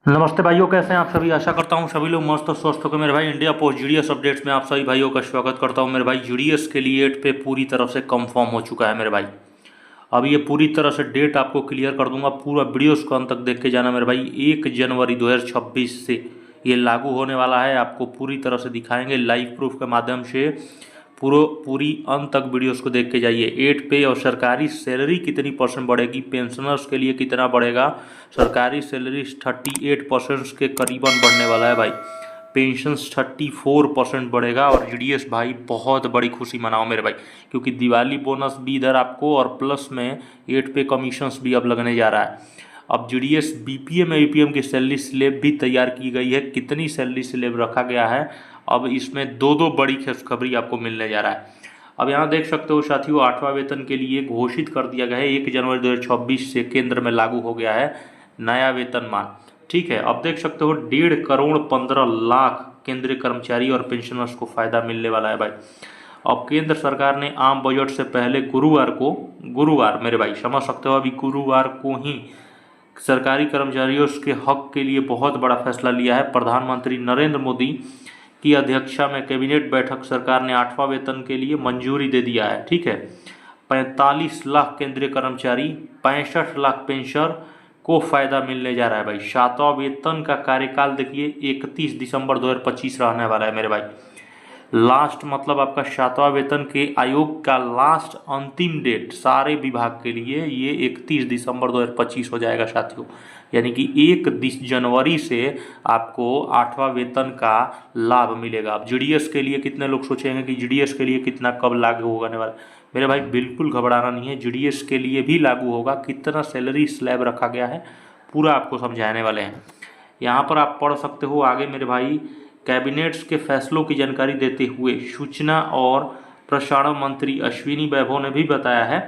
नमस्ते भाइयों, कैसे हैं आप सभी। आशा करता हूं सभी लोग मस्त और स्वस्थ होकर। मेरे भाई इंडिया पोस्ट जीडीएस अपडेट्स में आप सभी भाइयों का स्वागत करता हूं। मेरे भाई जीडीएस के लिए 8 पे पूरी तरह से कंफर्म हो चुका है मेरे भाई। अब ये पूरी तरह से डेट आपको क्लियर कर दूंगा, पूरा वीडियोस को अंत तक देख के जाना मेरे भाई। 1 जनवरी 2026 से ये लागू होने वाला है। आपको पूरी तरह से दिखाएंगे लाइव प्रूफ के माध्यम से। पूरी अंत तक वीडियोस को देख के जाइए। 8 पे और सरकारी सैलरी कितनी परसेंट बढ़ेगी, पेंशनर्स के लिए कितना बढ़ेगा। सरकारी सैलरी 38% के करीबन बढ़ने वाला है भाई। पेंशन 34% बढ़ेगा। और जीडीएस भाई बहुत बड़ी खुशी मनाओ मेरे भाई, क्योंकि दिवाली बोनस भी इधर आपको, और प्लस में 8 पे कमीशंस भी अब लगने जा रहा है। अब जीडीएस बीपीएम ईपीएम की सैलरी स्लेब भी तैयार की गई है। कितनी सैलरी स्लेब रखा गया है, अब इसमें दो बड़ी खुशखबरी आपको मिलने जा रहा है। अब यहाँ देख सकते हो साथियों, 8वां वेतन के लिए घोषित कर दिया गया है। 1 जनवरी 2026 से केंद्र में लागू हो गया है नया वेतनमान। ठीक है, अब देख सकते हो 1.15 करोड़ केंद्रीय कर्मचारी और पेंशनर्स को फायदा मिलने वाला है भाई। अब केंद्र सरकार ने आम बजट से पहले गुरुवार मेरे भाई समझ सकते हो, अभी गुरुवार को ही सरकारी कर्मचारियों के हक के लिए बहुत बड़ा फैसला लिया है। प्रधानमंत्री नरेंद्र मोदी की अध्यक्षता में कैबिनेट बैठक सरकार ने 8वां वेतन के लिए मंजूरी दे दिया है। ठीक है, 45 लाख केंद्रीय कर्मचारी, 65 लाख पेंशनर को फायदा मिलने जा रहा है भाई। 7वां वेतन का कार्यकाल देखिए 31 दिसंबर 2025 रहने वाला है मेरे भाई। लास्ट मतलब आपका 7वां वेतन के आयोग का लास्ट अंतिम डेट सारे विभाग के लिए ये 31 दिसंबर 2025 हो जाएगा साथियों। यानी कि 1 जनवरी से आपको 8वां वेतन का लाभ मिलेगा। अब जीडीएस के लिए कितने लोग सोचेंगे कि जीडीएस के लिए कितना कब लागू होने वाला, मेरे भाई बिल्कुल घबराना नहीं है। जीडीएस के लिए भी लागू होगा। कितना सैलरी स्लैब रखा गया है पूरा आपको समझाने वाले हैं। यहाँ पर आप पढ़ सकते हो आगे मेरे भाई। कैबिनेट्स के फैसलों की जानकारी देते हुए सूचना और प्रसारण मंत्री अश्विनी वैभव ने भी बताया है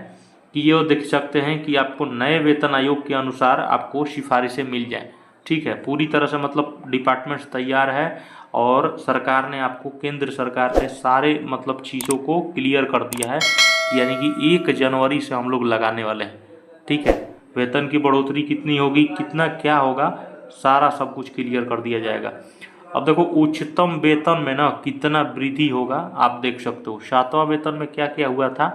कि ये देख सकते हैं कि आपको नए वेतन आयोग के अनुसार आपको सिफारिशें मिल जाएं। ठीक है, पूरी तरह से मतलब डिपार्टमेंट्स तैयार है, और सरकार ने आपको केंद्र सरकार के सारे मतलब चीज़ों को क्लियर कर दिया है। यानी कि 1 जनवरी से हम लोग लगाने वाले हैं। ठीक है, वेतन की बढ़ोतरी कितनी होगी, कितना क्या होगा, सारा सब कुछ क्लियर कर दिया जाएगा। अब देखो उच्चतम वेतन में ना कितना वृद्धि होगा आप देख सकते हो। 7वां वेतन में क्या क्या हुआ था।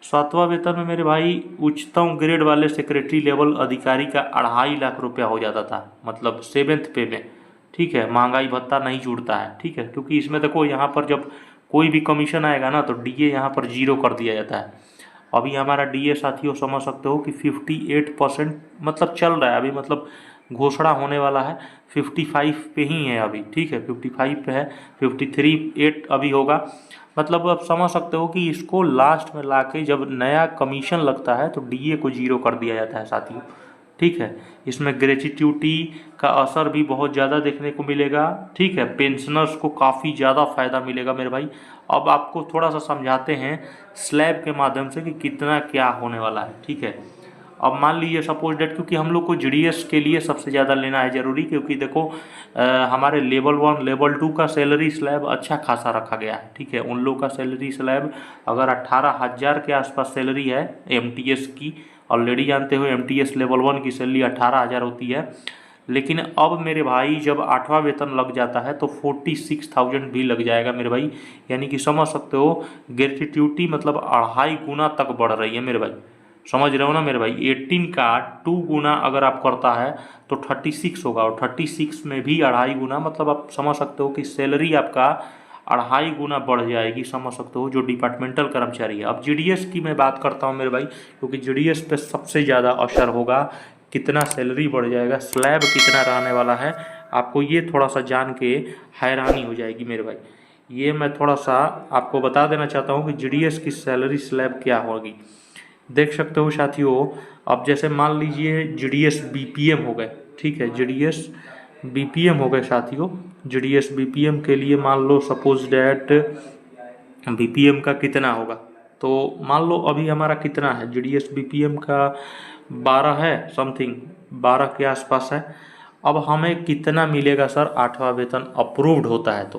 7वां वेतन में मेरे भाई उच्चतम ग्रेड वाले सेक्रेटरी लेवल अधिकारी का 2.5 लाख रुपया हो जाता था, मतलब 7th पे में। ठीक है, महंगाई भत्ता नहीं जुड़ता है। ठीक है, क्योंकि इसमें देखो यहाँ पर जब कोई भी कमीशन आएगा ना तो डीए यहाँ पर 0 कर दिया जाता है। अभी हमारा डीए साथियों समझ सकते हो कि 58% मतलब चल रहा है अभी, मतलब घोषणा होने वाला है। 55 पे ही है अभी। ठीक है, 55 पे है, 53.8 अभी होगा। मतलब आप समझ सकते हो कि इसको लास्ट में लाके जब नया कमीशन लगता है तो डीए को 0 कर दिया जाता है साथियों। ठीक है, इसमें ग्रेच्युटी का असर भी बहुत ज़्यादा देखने को मिलेगा। ठीक है, पेंशनर्स को काफ़ी ज़्यादा फायदा मिलेगा मेरे भाई। अब आपको थोड़ा सा समझाते हैं स्लैब के माध्यम से कि कितना क्या होने वाला है। ठीक है, अब मान लीजिए सपोज डेट, क्योंकि हम लोग को जीडीएस के लिए सबसे ज़्यादा लेना है ज़रूरी, क्योंकि देखो हमारे लेवल 1 लेवल 2 का सैलरी स्लैब अच्छा खासा रखा गया है। ठीक है, उन लोग का सैलरी स्लैब अगर 18,000 के आसपास सैलरी है एमटीएस की, ऑलरेडी जानते हो एमटीएस लेवल 1 की सैलरी 18,000 होती है। लेकिन अब मेरे भाई जब 8वां वेतन लग जाता है तो 46,000 भी लग जाएगा मेरे भाई। यानी कि समझ सकते हो ग्रेच्युटी मतलब 2.5 गुना तक बढ़ रही है मेरे भाई। समझ रहे हो ना मेरे भाई। 18 का 2 गुना अगर आप करता है तो 36 होगा, और 36 में भी 2.5 गुना, मतलब आप समझ सकते हो कि सैलरी आपका 2.5 गुना बढ़ जाएगी। समझ सकते हो जो डिपार्टमेंटल कर्मचारी है। अब जीडीएस की मैं बात करता हूँ मेरे भाई, क्योंकि जीडीएस पे सबसे ज़्यादा असर होगा कितना सैलरी बढ़ जाएगा, स्लैब कितना रहने वाला है। आपको ये थोड़ा सा जान के हैरानी हो जाएगी मेरे भाई। ये मैं थोड़ा सा आपको बता देना चाहता हूँ कि जीडीएस की सैलरी स्लैब क्या होगी। देख सकते हो साथियों, अब जैसे मान लीजिए जीडीएस बीपीएम हो गए। ठीक है, जीडीएस बीपीएम हो गए साथियों। जीडीएस बीपीएम के लिए मान लो सपोज डैट बीपीएम का कितना होगा, तो मान लो अभी हमारा कितना है जीडीएस बीपीएम का 12 है समथिंग, 12 के आसपास है। अब हमें कितना मिलेगा सर 8वां वेतन अप्रूव्ड होता है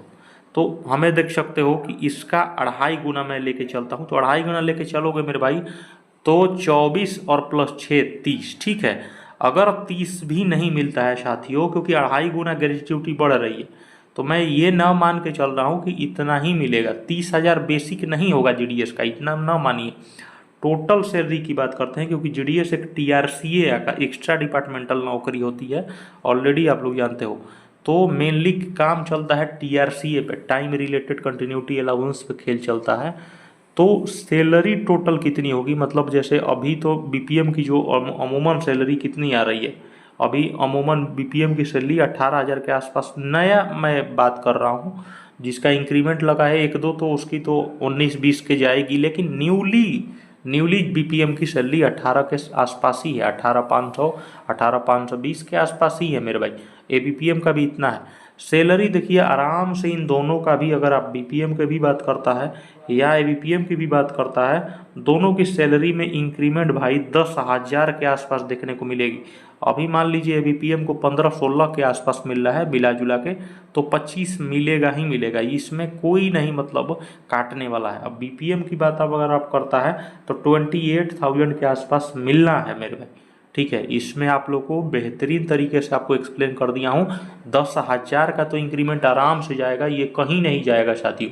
तो हमें देख सकते हो कि इसका 2.5 गुना मैं लेके चलता हूँ। तो 2.5 गुना लेके चलोगे मेरे भाई तो 24 और +6 30। ठीक है, अगर 30 भी नहीं मिलता है साथियों, क्योंकि 2.5 गुना ग्रेजुएटी बढ़ रही है, तो मैं ये ना मान के चल रहा हूँ कि इतना ही मिलेगा। 30,000 बेसिक नहीं होगा जीडीएस का, इतना ना मानिए। टोटल सैलरी की बात करते हैं, क्योंकि जीडीएस एक टीआरसीए का एक्स्ट्रा डिपार्टमेंटल नौकरी होती है, ऑलरेडी आप लोग जानते हो। तो मेनली काम चलता है टीआरसीए पे, टाइम रिलेटेड कंटिन्यूटी अलाउंस पे खेल चलता है। तो सैलरी टोटल कितनी होगी, मतलब जैसे अभी तो बीपीएम की जो अमूमन सैलरी कितनी आ रही है, अभी अमूमन बीपीएम की सैलरी 18,000 के आसपास, नया मैं बात कर रहा हूँ। जिसका इंक्रीमेंट लगा है 1-2 तो उसकी तो 19-20 के जाएगी, लेकिन न्यूली बीपीएम की सैलरी 18 के आसपास ही है, 18,500 18,520 के आसपास ही है मेरे भाई। एबीपीएम का भी इतना है सैलरी। देखिए आराम से इन दोनों का भी, अगर आप बीपीएम की भी बात करता है या एबीपीएम की भी बात करता है, दोनों की सैलरी में इंक्रीमेंट भाई 10,000 के आसपास देखने को मिलेगी। अभी मान लीजिए एबीपीएम को 15-16 के आसपास मिल रहा है मिला जुला के, तो 25 मिलेगा ही मिलेगा, इसमें कोई नहीं मतलब काटने वाला है। अब बीपीएम की बात अब अगर आप करता है तो 28,000 के आसपास मिलना है मेरे भाई, ठीक है। इसमें आप लोग को बेहतरीन तरीके से आपको एक्सप्लेन कर दिया हूँ। 10,000 का तो इंक्रीमेंट आराम से जाएगा, ये कहीं नहीं जाएगा साथियों,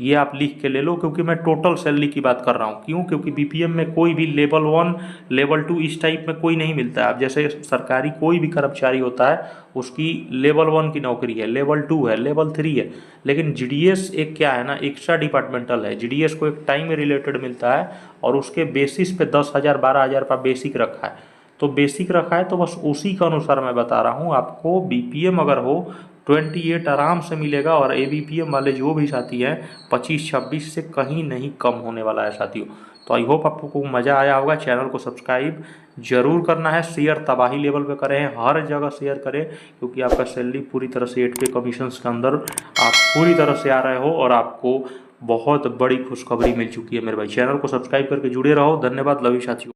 ये आप लिख के ले लो, क्योंकि मैं टोटल सैलरी की बात कर रहा हूँ। क्यों? क्योंकि बीपीएम में कोई भी लेवल 1 लेवल 2 इस टाइप में कोई नहीं मिलता है। अब जैसे सरकारी कोई भी कर्मचारी होता है उसकी लेवल 1 की नौकरी है, लेवल 2 है, लेवल 3 है, लेकिन जीडीएस एक क्या है ना, एक्स्ट्रा डिपार्टमेंटल है। जीडीएस को एक टाइम रिलेटेड मिलता है और उसके बेसिस पे 10,000 12,000 का बेसिक रखा है। तो बेसिक रखा है तो बस उसी के अनुसार मैं बता रहा हूँ आपको। बीपीएम अगर हो 28 आराम से मिलेगा, और एबीपीएम वाले जो भी साथी हैं 25-26 से कहीं नहीं कम होने वाला है साथियों। तो आई होप आपको मज़ा आया होगा। चैनल को सब्सक्राइब जरूर करना है, शेयर तबाही लेवल पे करें, हर जगह शेयर करें, क्योंकि आपका सैलरी पूरी तरह से 8K कमीशंस के अंदर आप पूरी तरह से आ रहे हो और आपको बहुत बड़ी खुशखबरी मिल चुकी है मेरे भाई। चैनल को सब्सक्राइब करके जुड़े रहो। धन्यवाद, लव यू साथियों।